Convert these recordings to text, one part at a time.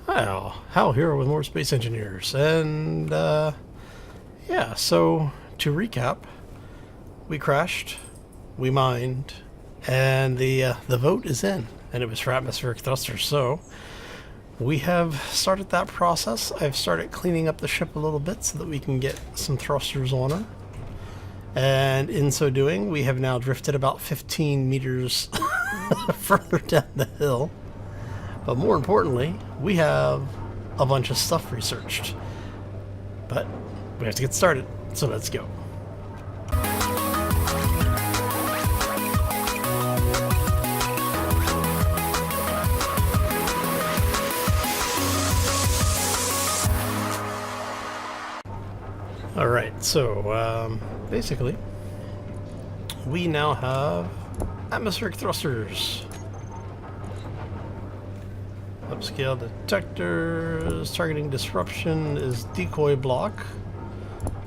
Hi, Hal here with more Space Engineers, and yeah, so to recap, we crashed, we mined, and the vote is in, and it was for atmospheric thrusters, so we have started that process. I've started cleaning up the ship a little bit so that we can get some thrusters on her, and in so doing, we have now drifted about 15 meters further down the hill. But more importantly, we have a bunch of stuff researched. But we have to get started, so let's go. Alright, so basically, we now have atmospheric thrusters. Upscale detectors, targeting disruption is decoy block.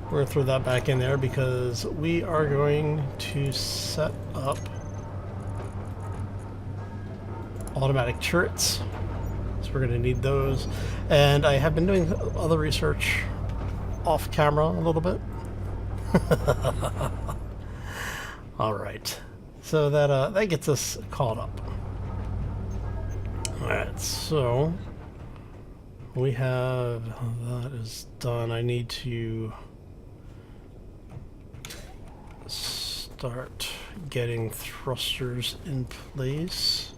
We're going to throw that back in there because we are going to set up automatic turrets. So we're going to need those. And I have been doing other research off camera a little bit. Alright, so that gets us caught up. Alright, so we have that is done. I need to start getting thrusters in place.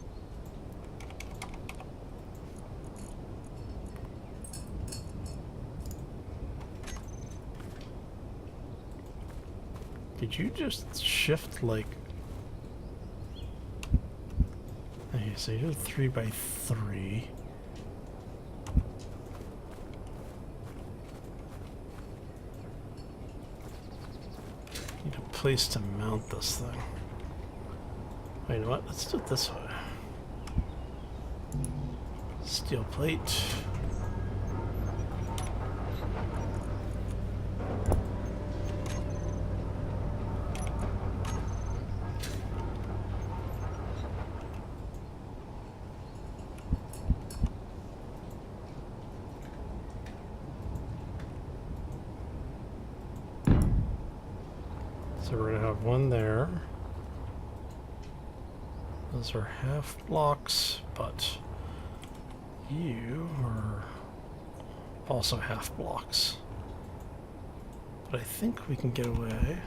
Did you just shift like... Okay, so you're 3x3. Need a place to mount this thing. Oh, you know what? Let's do it this way. Steel plate. So we're going to have one there. Those are half blocks, but you are also half blocks. But I think we can get away.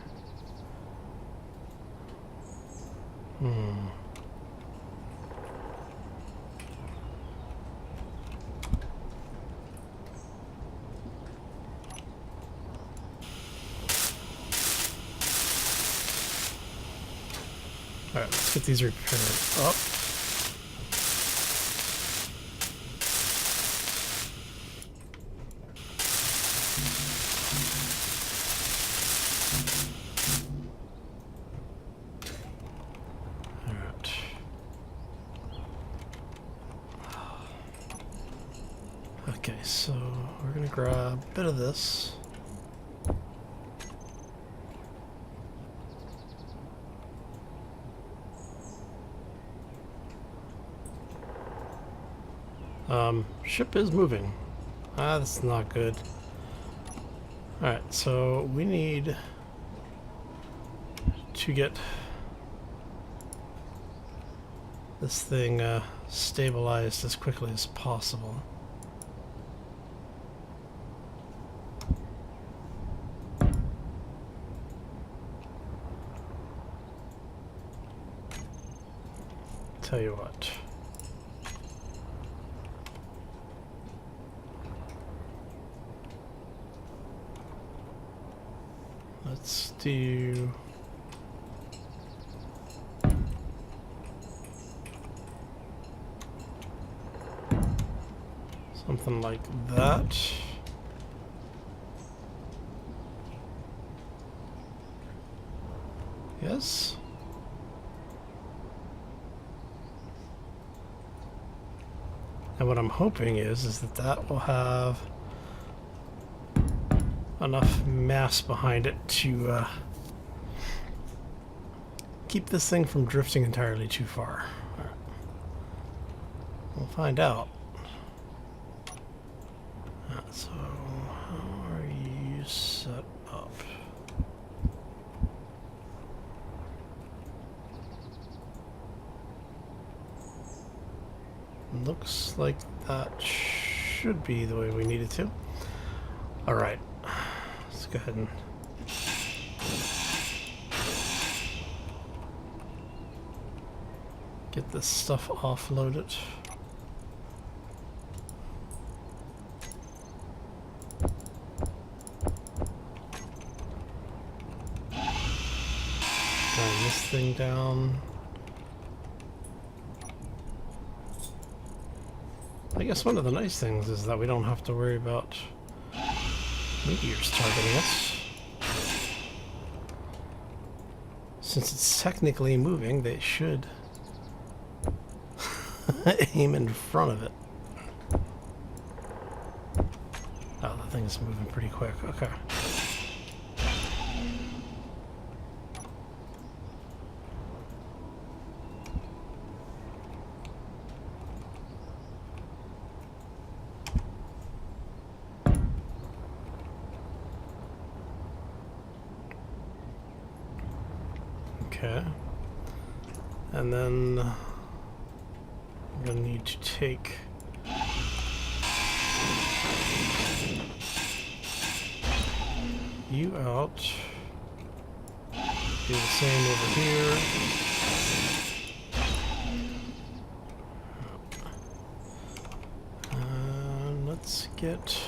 Alright, let's get these repaired up. Alright. Okay, so we're gonna grab a bit of this. Ship is moving. That's not good. Alright, so we need to get this thing stabilized as quickly as possible. Tell you what. Let's do something like that. Yes. And what I'm hoping is that that will have enough mass behind it to keep this thing from drifting entirely too far. All right. We'll find out. So, how are you set up? Looks like that should be the way we need it to. Alright, let's go ahead and get this stuff offloaded. Turn this thing down. I guess one of the nice things is that we don't have to worry about meteors targeting us. Since it's technically moving, they should aim in front of it. Oh, the thing is moving pretty quick. Okay. Okay. And then I'm going to need to take you out. Do the same over here. And let's get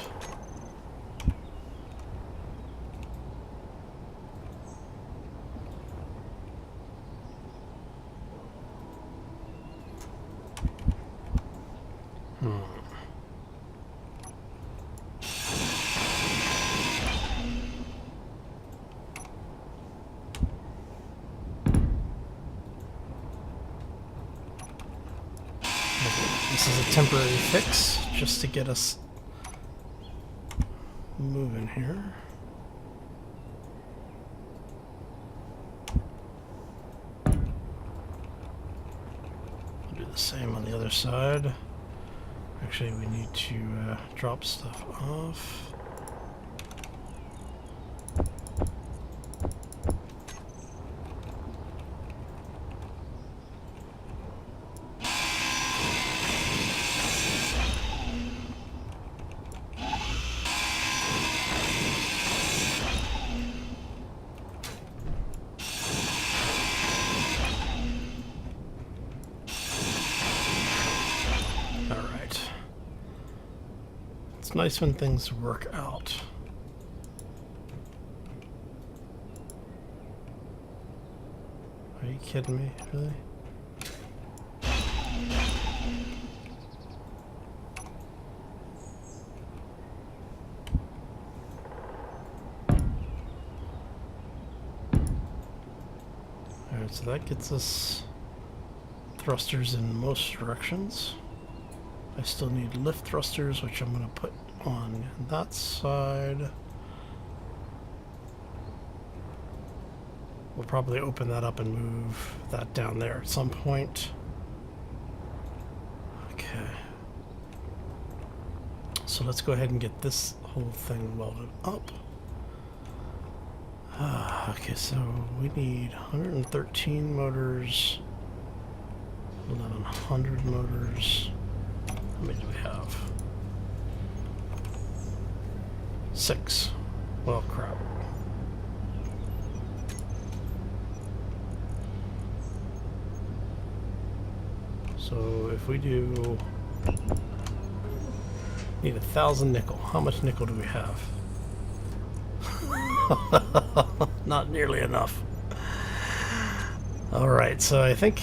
this is a temporary fix just to get us moving here. I'll do the same on the other side. Actually, we need to drop stuff off. It's nice when things work out. Are you kidding me? Really? Alright, so that gets us thrusters in most directions. I still need lift thrusters, which I'm going to put on that side. We'll probably open that up and move that down there at some point. Okay. So let's go ahead and get this whole thing welded up. Okay, so we need 113 motors, 1100 motors. How many do we have? 6. Well, crap. So if we do need 1,000 nickel, how much nickel do we have? Not nearly enough. All right, so I think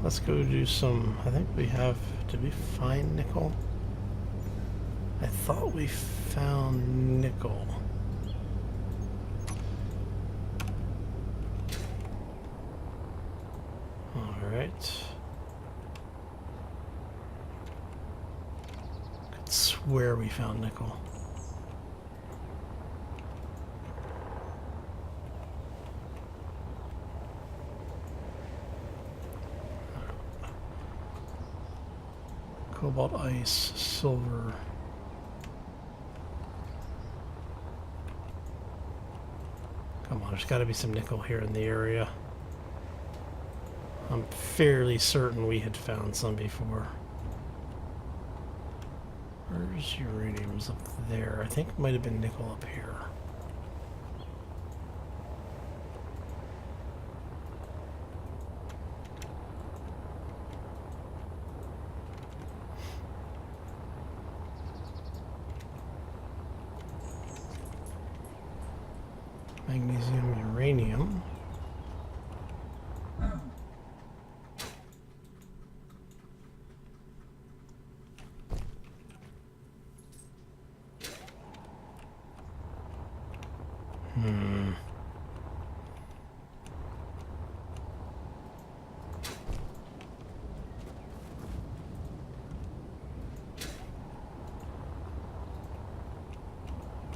let's go do some. I think we have. Did we find nickel? I thought we found nickel. All right. Could swear we found nickel. Cobalt, ice, silver. Come on, there's got to be some nickel here in the area. I'm fairly certain we had found some before. Where's uranium's up there? I think it might have been nickel up here. Magnesium, uranium.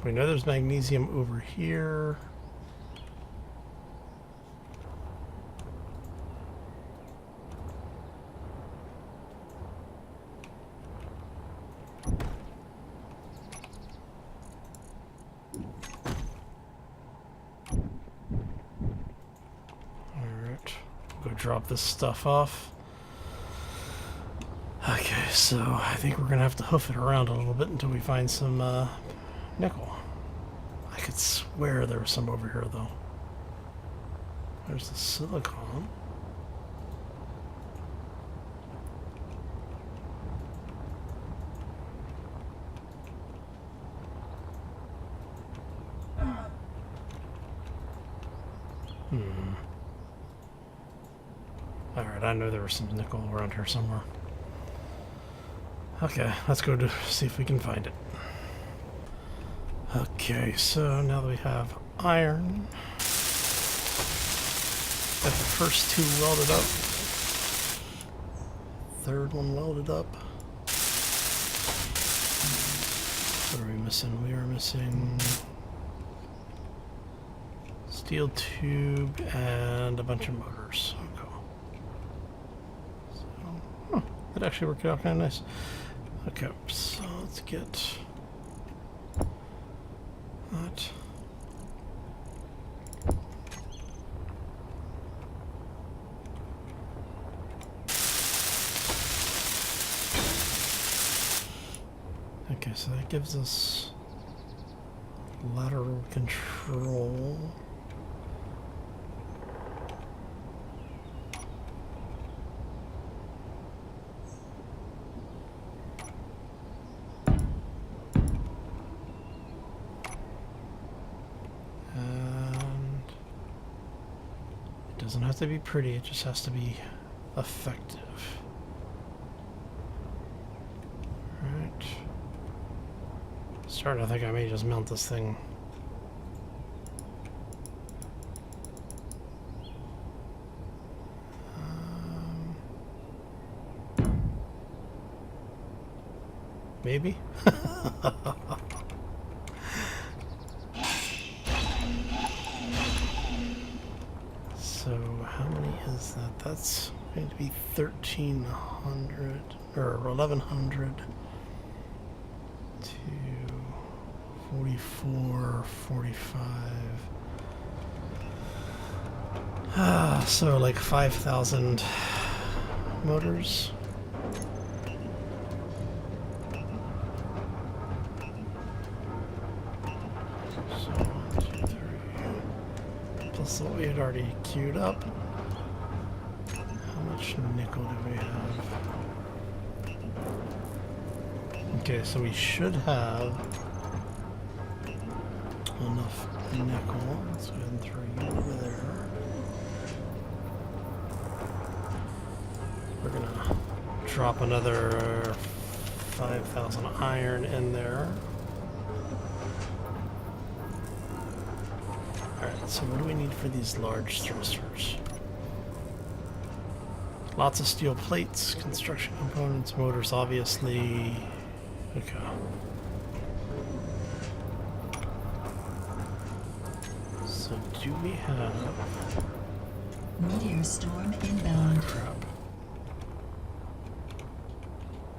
We know there's magnesium over here. Drop this stuff off. Okay, so I think we're gonna have to hoof it around a little bit until we find some nickel. I could swear there was some over here though. There's the silicon. Alright, I know there was some nickel around here somewhere. Okay, let's go to see if we can find it. Okay, so now that we have iron, got the first two welded up. Third one welded up. What are we missing? We are missing steel tube and a bunch of motors. That actually worked out kind of nice. Okay, so let's get that. Okay, so that gives us lateral control. Doesn't have to be pretty, it just has to be effective. Alright. Starting to think I may just mount this thing. Maybe? So how many is that? That's going to be 1,300 or 1,100 to 44, 45. So like 5,000 motors. So 1, 2, 3. Plus what we had already queued up. How much nickel do we have? Okay, so we should have enough nickel. Let's go ahead and throw you over there. We're gonna drop another 5,000 iron in there. Alright, so what do we need for these large thrusters? Lots of steel plates, construction components, motors, obviously. Okay. So do we have... Meteor storm inbound. Oh, crap.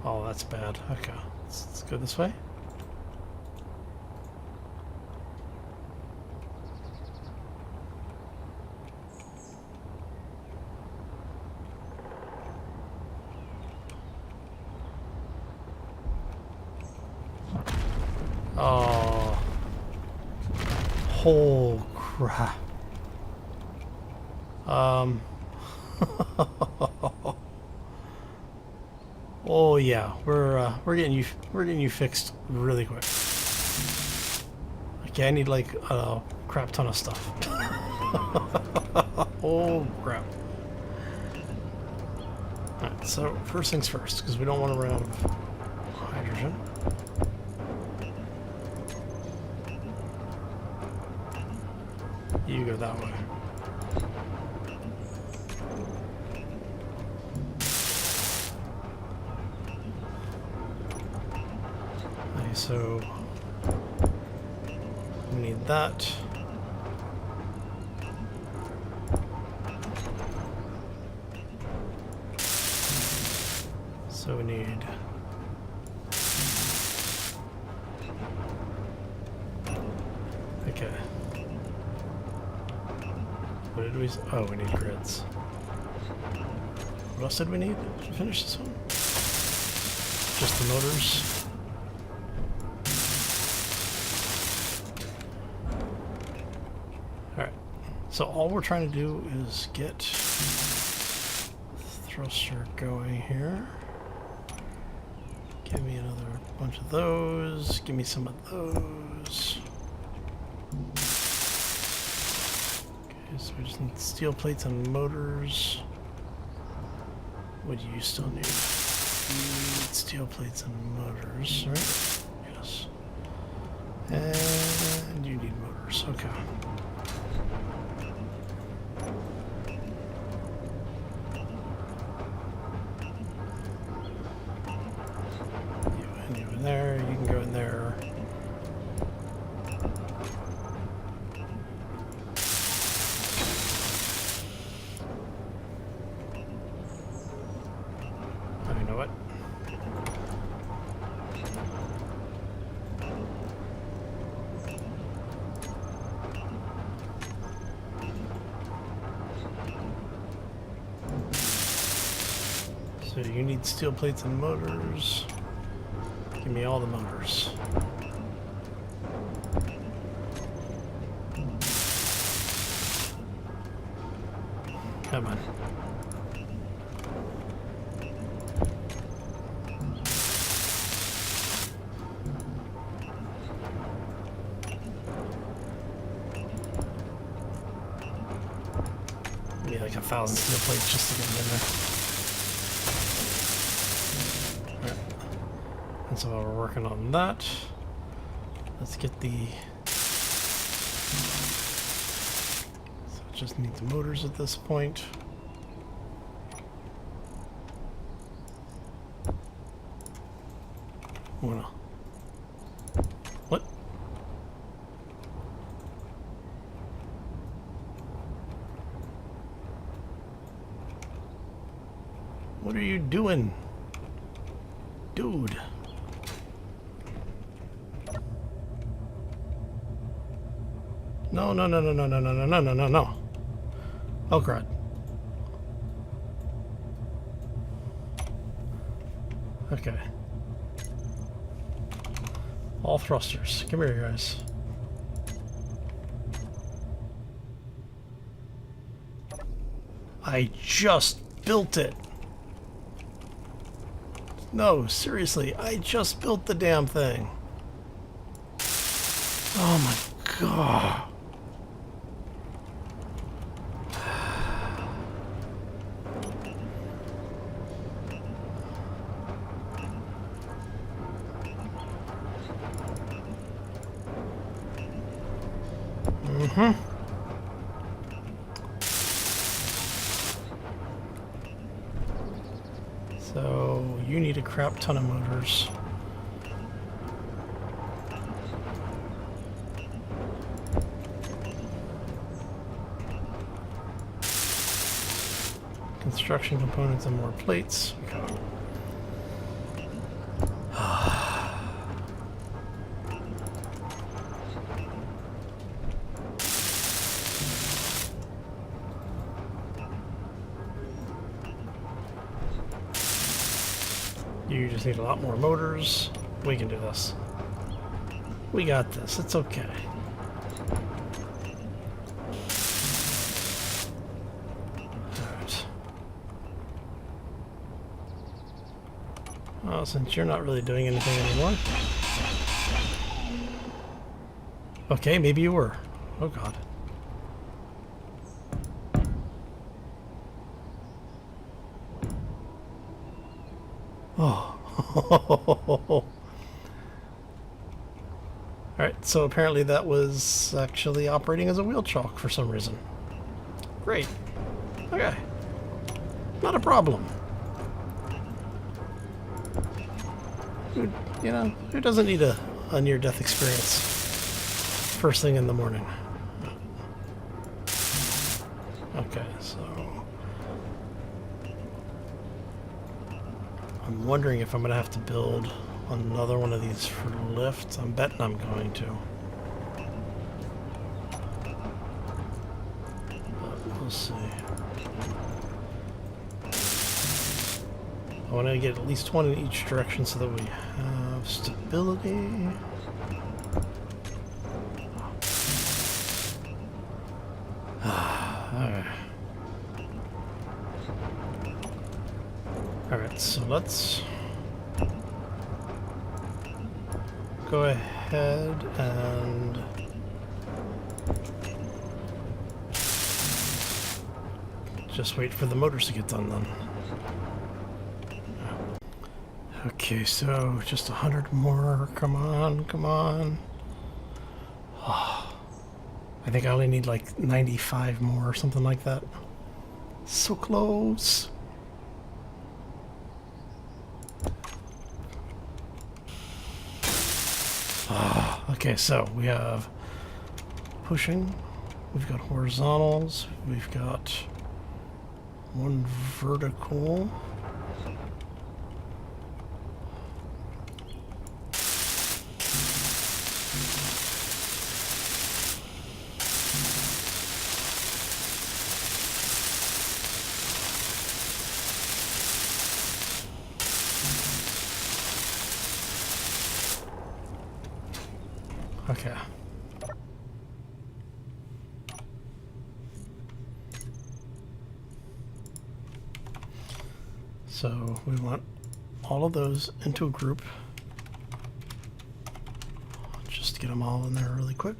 Oh, that's bad. Okay, let's go this way. Oh. Oh crap. Oh yeah, we're getting you fixed really quick. Okay, I need like a crap ton of stuff. Oh crap. Alright, so first things first, because we don't want to run out of hydrogen. You go that way. Okay, so we need that. So we need okay. What did we? Oh, we need grids. What else did we need to finish this one? Just the motors. Alright. So all we're trying to do is get thruster going here. Give me another bunch of those. Give me some of those. Okay, so we just need steel plates and motors. What do you still need? You need steel plates and motors, right? Yes. And you need motors. Okay. You in there. You can go in there. Oh, you know what? So you need steel plates and motors. Give me all the motors. Come on. Need like 1,000 steel plates just to get them in there. Alright. And so while we're working on that, let's get the... So it just needs motors at this point. Oh no. What? What are you doing? Dude. No, no, no, no, no, no, no, no, no, no, no, no. Oh, crud. Okay. All thrusters. Come here, guys. I just built it. No, seriously, I just built the damn thing. Oh my god. So you need a crap ton of motors. Construction components and more plates. Okay. You just need a lot more motors. We can do this. We got this. It's okay. Alright. Well, since you're not really doing anything anymore. Okay, maybe you were. Oh god. Oh. Alright, so apparently that was actually operating as a wheel chalk for some reason. Great. Okay. Not a problem. You know, who doesn't need a near-death experience first thing in the morning? Okay, so... I'm wondering if I'm going to have to build another one of these for lift. I'm betting I'm going to. But we'll see. I want to get at least one in each direction so that we have stability. Alright. Alright, so let's go ahead and just wait for the motors to get done then. Okay, so just 100 more. Come on, come on. Oh, I think I only need like 95 more or something like that. So close. Okay, so we have pushing, we've got horizontals, we've got one vertical. Okay. So we want all of those into a group. Just to get them all in there really quick.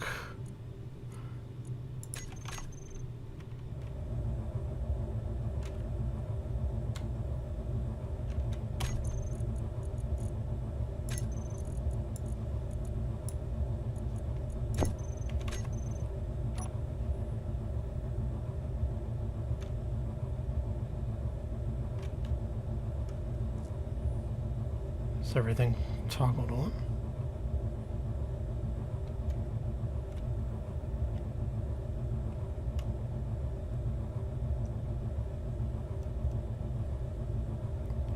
Is everything toggled on?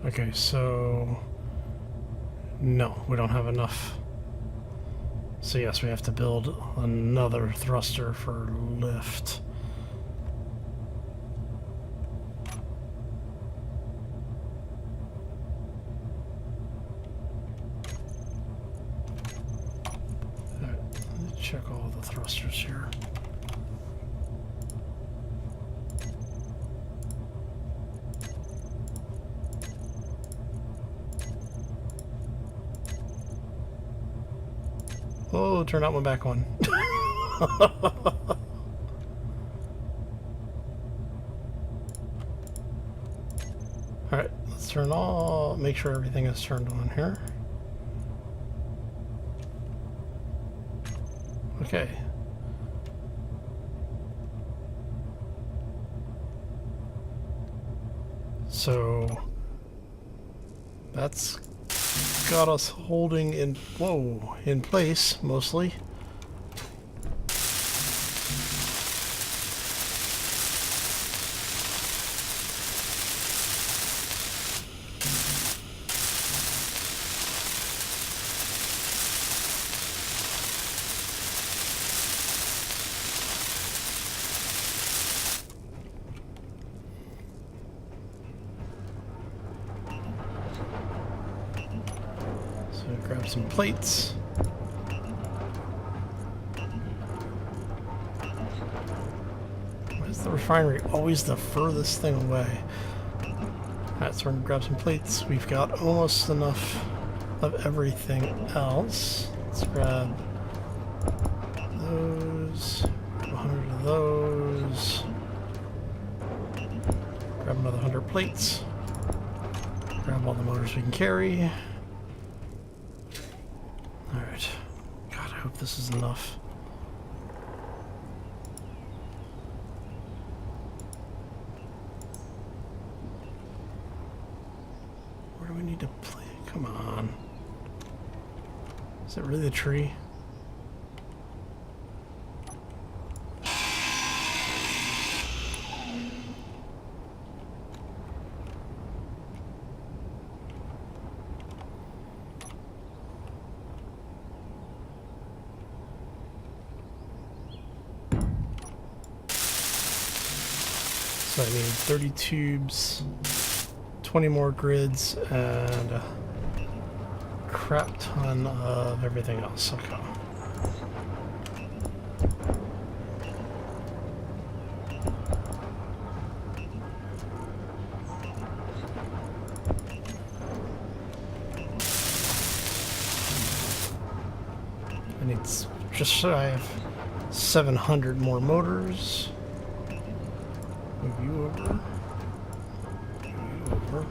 Okay, so no, we don't have enough. So yes, we have to build another thruster for lift. Check all the thrusters here. Oh, turn that one back on. Alright, let's turn all, make sure everything is turned on here. Okay. So that's got us holding in, whoa, in place mostly. Grab some plates. the refinery always the furthest thing away? Alright, so we're gonna grab some plates. We've got almost enough of everything else. Let's grab those, 100 of those. Grab another 100 plates. Grab all the motors we can carry. Alright. God, I hope this is enough. Where do we need to play? Come on. Is it really a tree? So I need 30 tubes, 20 more grids, and a crap ton of everything else. Okay. I need just shy of 700 more motors. Move you over. Move you over.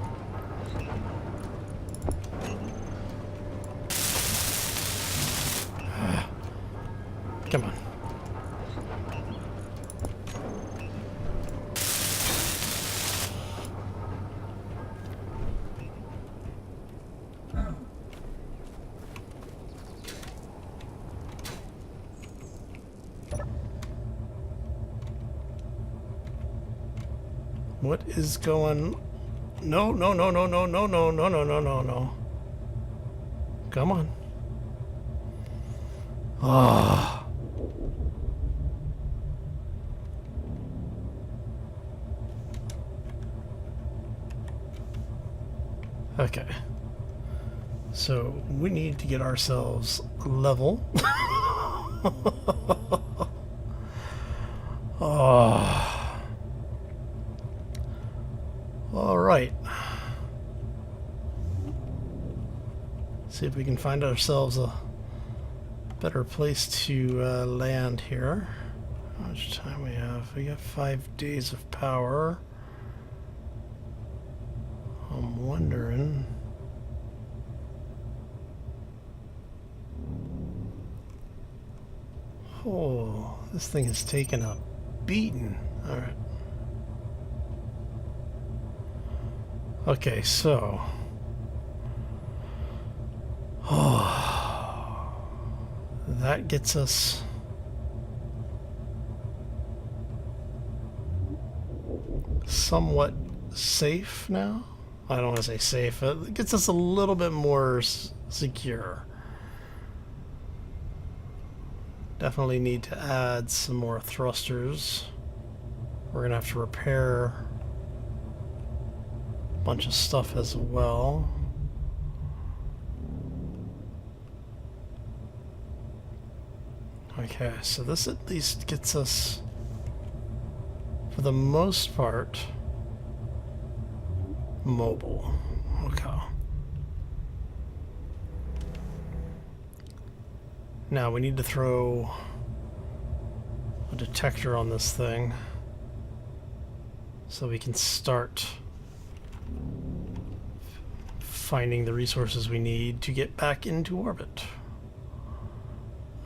Come on. What is going? No, no, no, no, no, no, no, no, no, no, no, no. Come on. Ah. Okay. So we need to get ourselves level. Oh. All right. See if we can find ourselves a better place to land here. How much time we have? We got 5 days of power. I'm wondering. Oh, this thing has taken a beating. All right. Okay, so. Oh, that gets us somewhat safe now. I don't want to say safe. It gets us a little bit more secure. Definitely need to add some more thrusters. We're gonna have to repair a bunch of stuff as well. Okay, so this at least gets us, for the most part, mobile. Okay. Now we need to throw a detector on this thing so we can start finding the resources we need to get back into orbit.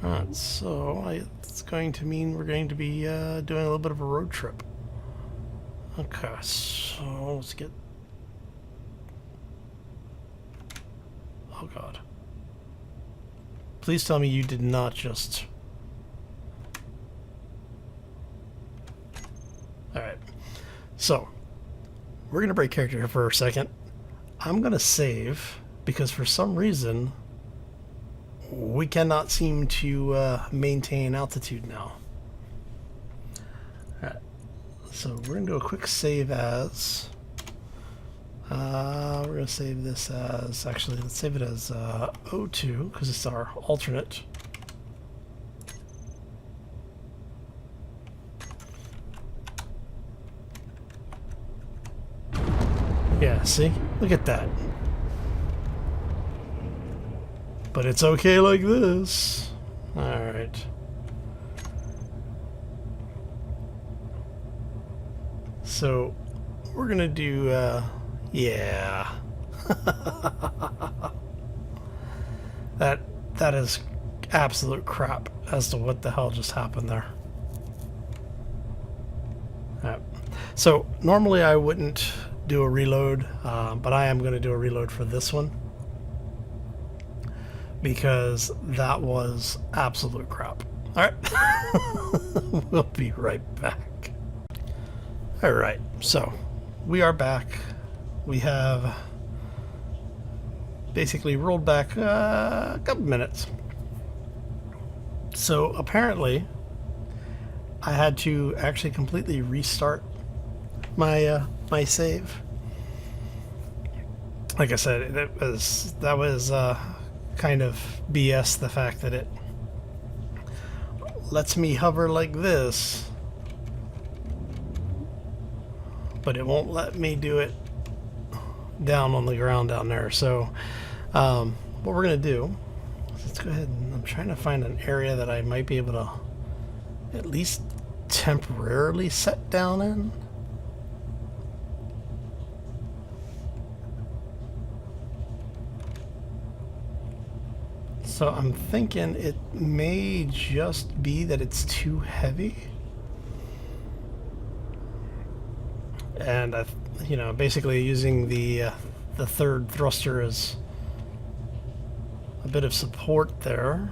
Alright, so it's going to mean we're going to be doing a little bit of a road trip. Okay, so let's get... Oh god. Please tell me you did not just... Alright, so we're going to break character here for a second. I'm going to save because for some reason we cannot seem to maintain altitude now. Alright, so we're going to do a quick save as... we're going to save this as... Actually, let's save it as O2 because it's our alternate. Yeah, see? Look at that. But it's okay like this. Alright. So, we're gonna do, yeah. That is absolute crap as to what the hell just happened there. Alright. So, normally I wouldn't do a reload, but I am gonna do a reload for this one. Because that was absolute crap. Alright. We'll be right back. Alright, so we are back. We have basically rolled back a couple minutes. So apparently I had to actually completely restart my my save. Like I said, that was kind of BS, the fact that it lets me hover like this, but it won't let me do it down on the ground down there. So what we're gonna do, let's go ahead and I'm trying to find an area that I might be able to at least temporarily set down in. So I'm thinking it may just be that it's too heavy. And you know, basically using the third thruster as a bit of support there.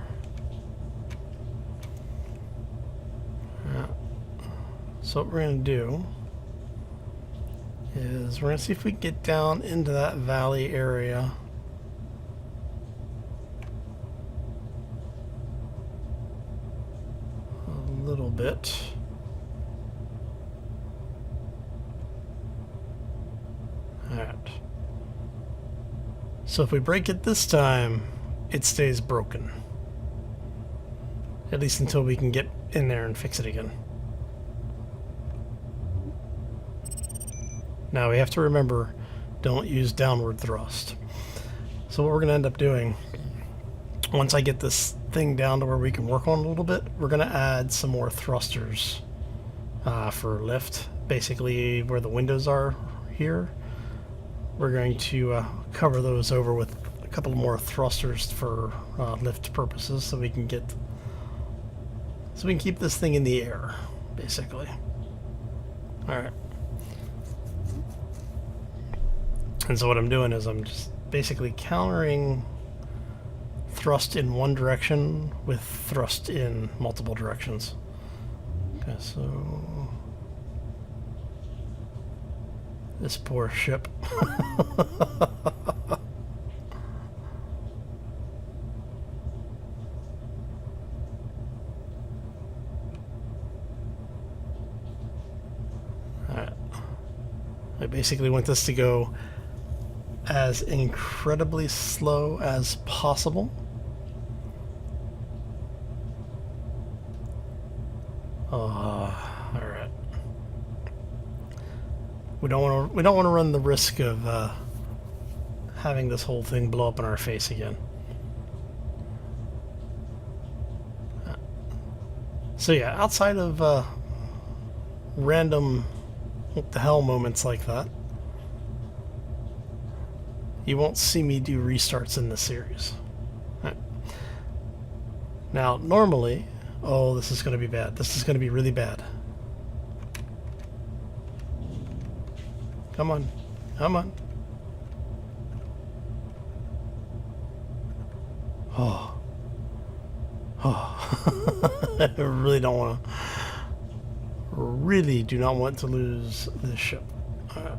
So what we're going to do is we're going to see if we can get down into that valley area. A little bit. Alright. So if we break it this time, it stays broken. At least until we can get in there and fix it again. Now we have to remember, don't use downward thrust. So what we're going to end up doing, once I get this thing down to where we can work on it a little bit, we're going to add some more thrusters for lift. Basically where the windows are here, we're going to cover those over with a couple more thrusters for lift purposes, so we can keep this thing in the air, basically. All right. And so what I'm doing is I'm just basically countering thrust in one direction with thrust in multiple directions. Okay, so this poor ship. Alright. I basically want this to go as incredibly slow as possible. All right. We don't want to run the risk of having this whole thing blow up in our face again. So yeah, outside of random what the hell moments like that, you won't see me do restarts in this series. Right. Now, normally, oh, this is going to be bad. This is going to be really bad. Come on. Come on. Oh. Oh. I really don't want to. Really do not want to lose this ship. All right.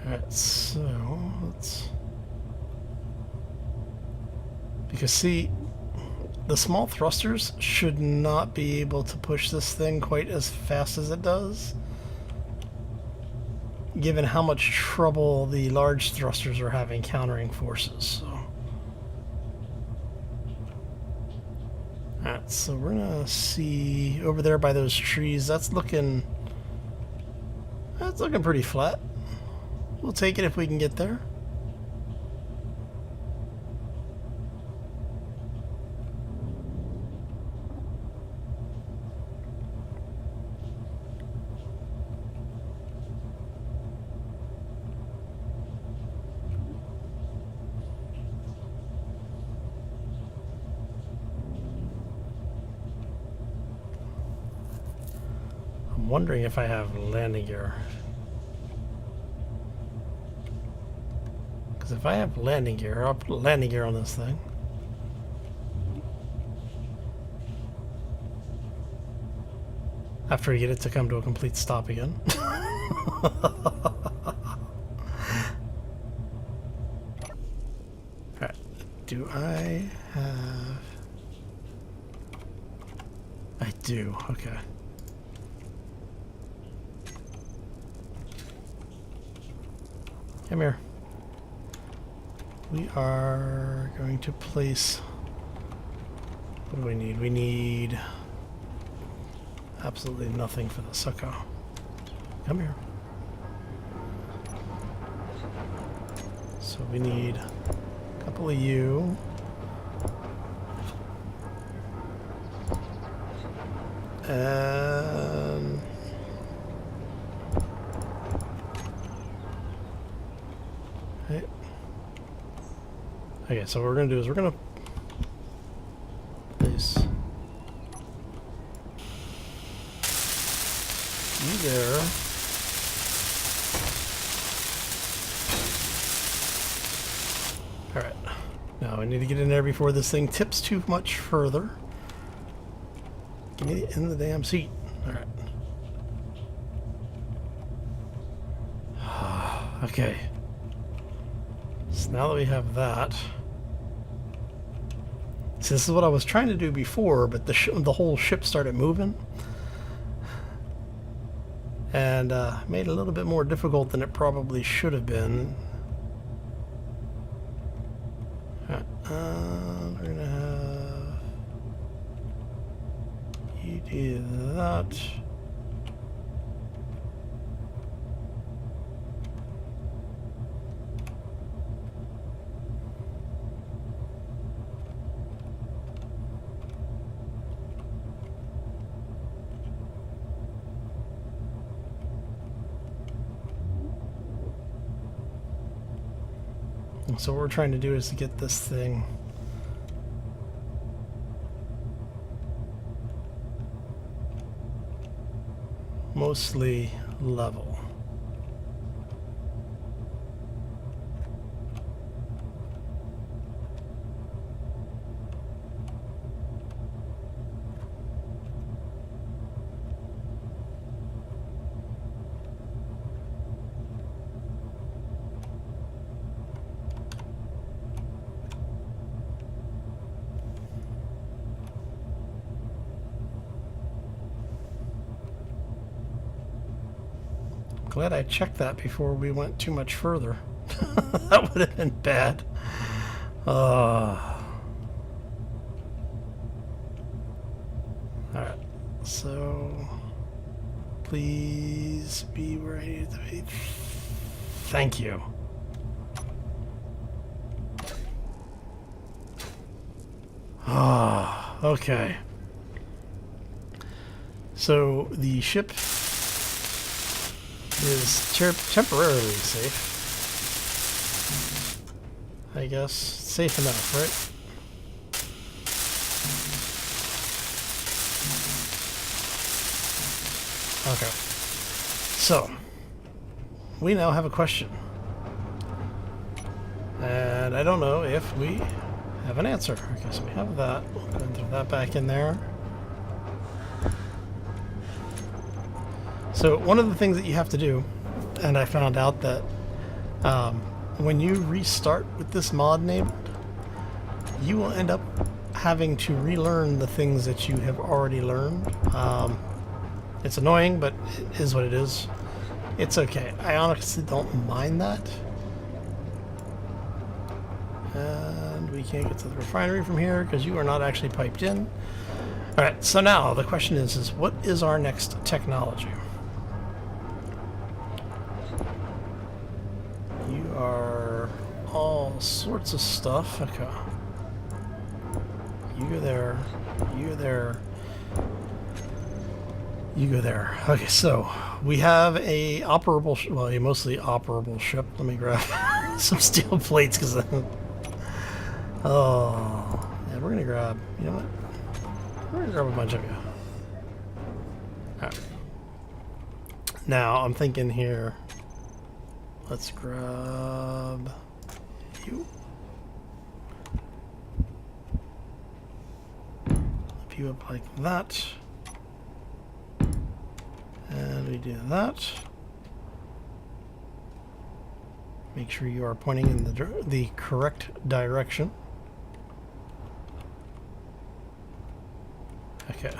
Alright, Because see, the small thrusters should not be able to push this thing quite as fast as it does, given how much trouble the large thrusters are having countering forces. So. Alright, so we're gonna see over there by those trees. That's looking pretty flat. We'll take it if we can get there. I'm wondering if I have landing gear. Because if I have landing gear, I'll put landing gear on this thing. After we get it to come to a complete stop again. Alright, do I have... I do, okay. Come here. We are going to place... What do we need? We need absolutely nothing for this. Okay. Come here. So we need a couple of you. And... Right. Okay, so what we're going to do is we're going to place you there. Alright. Now I need to get in there before this thing tips too much further. Get me in the damn seat. Alright. Okay. So now that we have that, so this is what I was trying to do before, but the whole ship started moving, and made it a little bit more difficult than it probably should have been. Right, we're gonna have you do that. So what we're trying to do is to get this thing mostly level. Glad I checked that before we went too much further. That would have been bad. Alright, so please be where I need to be. Thank you. Okay. So the ship is temporarily safe. I guess safe enough, right? Okay. So we now have a question, and I don't know if we have an answer. Okay, so we have that. We'll go and throw that back in there. So one of the things that you have to do, and I found out that when you restart with this mod enabled, you will end up having to relearn the things that you have already learned. It's annoying, but it is what it is. It's okay. I honestly don't mind that. And we can't get to the refinery from here because you are not actually piped in. Alright, so now the question is what is our next technology? You are all sorts of stuff. Okay. You go there. You go there. You go there. Okay, so we have a operable, well, a mostly operable ship. Let me grab some steel plates because oh, yeah, we're gonna grab. You know what? We're gonna grab a bunch of you. All right. Now I'm thinking here. Let's grab you. Flip you up like that. And we do that. Make sure you are pointing in the correct direction. Okay.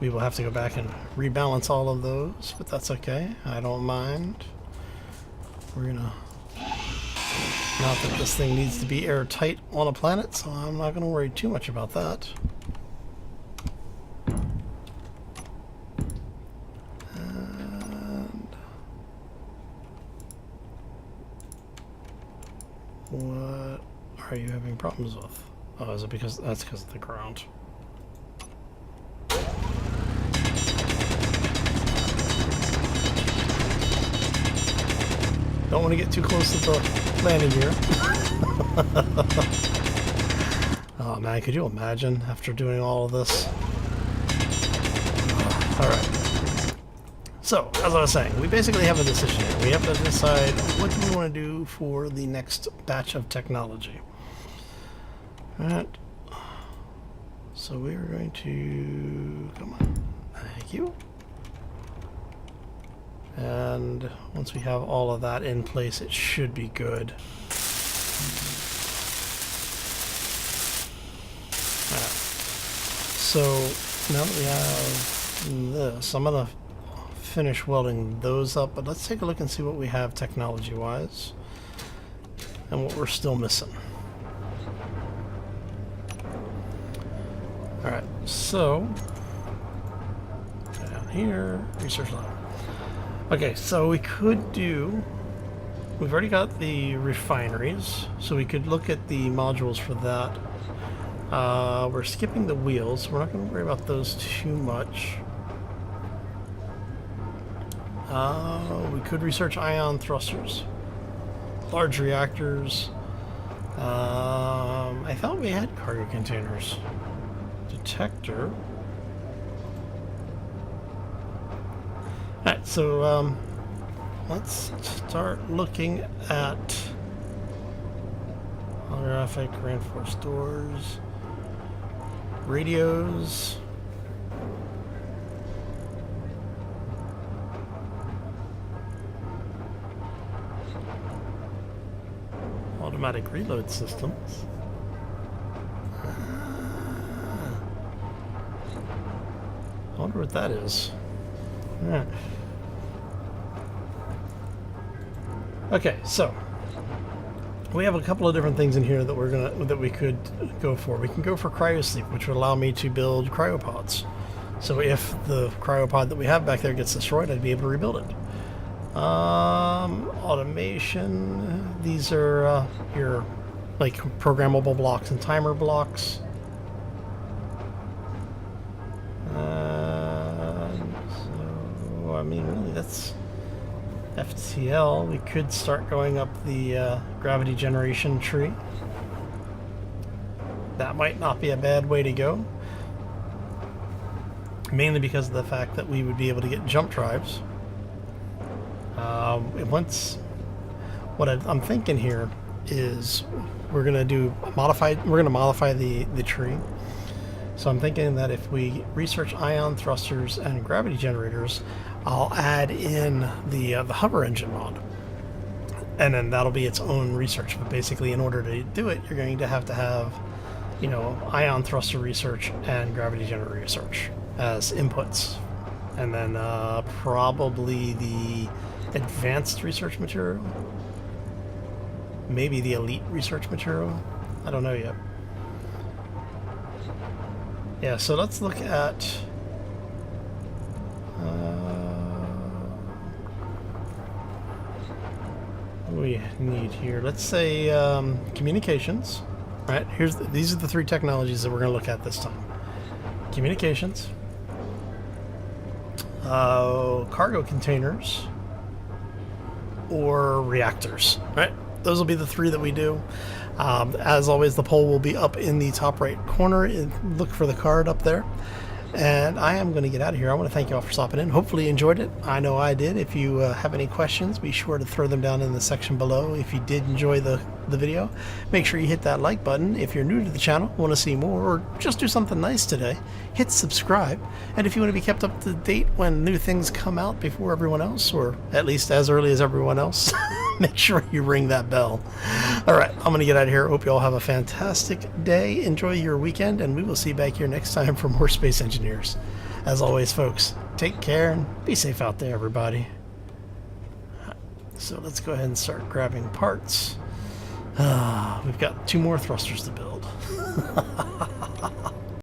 We will have to go back and rebalance all of those, but that's okay. I don't mind. We're gonna... Not that this thing needs to be airtight on a planet, so I'm not gonna worry too much about that. What are you having problems with? Oh, is it because that's because of the ground? Don't want to get too close to the landing gear. Oh man, could you imagine after doing all of this? Alright. So, as I was saying, we basically have a decision here. We have to decide what do we want to do for the next batch of technology. Alright. So we are going to... Come on. Thank you. And once we have all of that in place, it should be good. Alright. So, now that we have this, I'm going to finish welding those up, but let's take a look and see what we have technology-wise and what we're still missing. Alright, so down here, research lab. Okay, so we could do, we've already got the refineries, so we could look at the modules for that. We're skipping the wheels, so we're not going to worry about those too much. We could research ion thrusters, large reactors. I thought we had cargo containers. Detector. Alright, so let's start looking at holographic reinforced doors, radios. Automatic reload systems. I wonder what that is. Yeah. Okay, so we have a couple of different things in here that we could go for. We can go for cryosleep, which would allow me to build cryopods. So if the cryopod that we have back there gets destroyed, I'd be able to rebuild it. Automation. These are your like programmable blocks and timer blocks. So I mean, really, that's FTL. We could start going up the gravity generation tree. That might not be a bad way to go. Mainly because of the fact that we would be able to get jump drives. What I'm thinking here is we're gonna modify the tree. So I'm thinking that if we research ion thrusters and gravity generators, I'll add in the hover engine mod, and then that'll be its own research. But basically, in order to do it, you're going to have, you know, ion thruster research and gravity generator research as inputs, and then probably the advanced research material, maybe the elite research material. I don't know yet. Yeah, so let's look at what we need here. Let's say communications. Right, these are the three technologies that we're going to look at this time. Communications, cargo containers, or reactors. Right, those will be the three that we do. As always, the poll will be up in the top right corner. Look for the card up there. And I am going to get out of here. I want to thank you all for stopping in. Hopefully you enjoyed it. I know I did. If you have any questions, be sure to throw them down in the section below. If you did enjoy the video, make sure you hit that like button. If you're new to the channel, want to see more, or just do something nice today, hit subscribe. And if you want to be kept up to date when new things come out before everyone else, or at least as early as everyone else, make sure you ring that bell. All right, I'm going to get out of here. Hope you all have a fantastic day. Enjoy your weekend, and we will see you back here next time for more Space Engineers. As always, folks, take care and be safe out there, everybody. So let's go ahead and start grabbing parts. We've got 2 more thrusters to build.